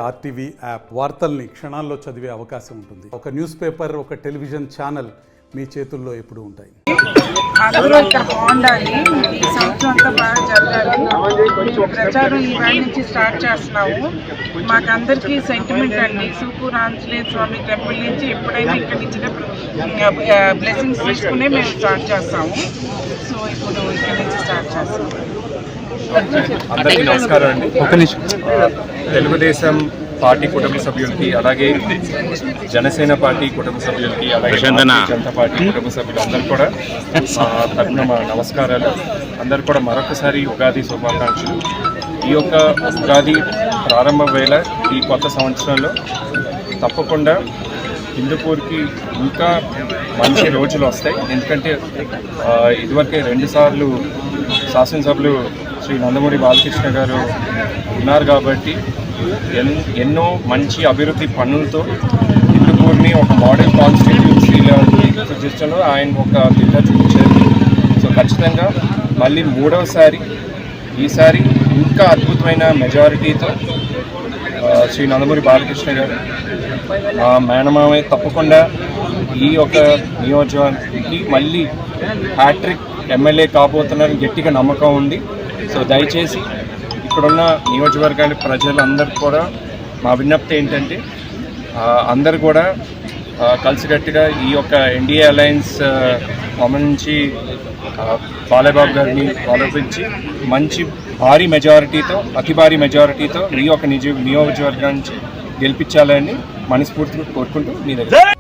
RTV app వార్తల్ని క్షణాల్లో చదివే అవకాశం ఉంటుంది. ఒక న్యూస్ పేపర్, ఒక టెలివిజన్ ఛానల్ మీ చేతుల్లో ఎప్పుడూ ఉంటాయి. అందరూ ఇక్కడ బాగుండాలి, ఈ సంవత్సరం అంతా బాగా జరగాలి. ప్రచారం ఈవేళ నుంచి స్టార్ట్ చేస్తున్నాము. మాకందరికీ సెంటిమెంట్ అండి. సూపూర్ ఆంజనేయ స్వామి టెంపుల్ నుంచి ఎప్పుడైనా ఇక్కడ నుంచి బ్లెస్సింగ్స్ తీసుకునే మేము స్టార్ట్ చేస్తాము. సో ఇప్పుడు ఇక్కడ నుంచి స్టార్ట్ చేస్తాము. అందరికీ నమస్కారం అండి. తెలుగుదేశం పార్టీ కుటుంబ సభ్యులకి, అలాగే జనసేన పార్టీ కుటుంబ సభ్యులకి, అలాగే జనతా పార్టీ కుటుంబ సభ్యులు అందరూ కూడా తరఫున మా నమస్కారాలు. అందరూ కూడా మరొకసారి ఉగాది శుభాకాంక్షలు. ఈ యొక్క ఉగాది ప్రారంభ వేళ ఈ కొత్త సంవత్సరంలో తప్పకుండా హిందూపూర్కి ఇంకా మంచి రోజులు వస్తాయి. ఎందుకంటే ఇదివరకే 2 సార్లు శాసనసభ్యులు శ్రీ నందమూరి బాలకృష్ణ గారు ఉన్నారు కాబట్టి ఎన్నో మంచి అభివృద్ధి పనులతో హిందూపూర్ని ఒక మోడల్ కాన్స్టిట్యూన్సీలో సృష్టించడంలో ఆయన ఒక దిశ చూపించారు. సో ఖచ్చితంగా మళ్ళీ 3వసారి ఈసారి ఇంకా అద్భుతమైన మెజారిటీతో శ్రీ నందమూరి బాలకృష్ణ గారు మేనమామే తప్పకుండా ఈ యొక్క నియోజకవర్గానికి మళ్ళీ హ్యాట్రిక్ ఎమ్మెల్యే కాబోతున్నారని గట్టిగా నమ్మకం ఉంది. సో దయచేసి ఇక్కడున్న నియోజకవర్గాల ప్రజలందరూ కూడా మా విజ్ఞప్తి ఏంటంటే అందరు కూడా కలిసికట్టుగా ఈ యొక్క ఎన్డీఏ అలయన్స్ నుంచి బాలయ్యబాబు గారిని ఆలోచించి మంచి భారీ మెజారిటీతో, అతి భారీ మెజారిటీతో ఈ యొక్క నియోజకవర్గాన్ని గెలిపించాలని మనస్ఫూర్తిగా కోరుకుంటూ మీ దగ్గర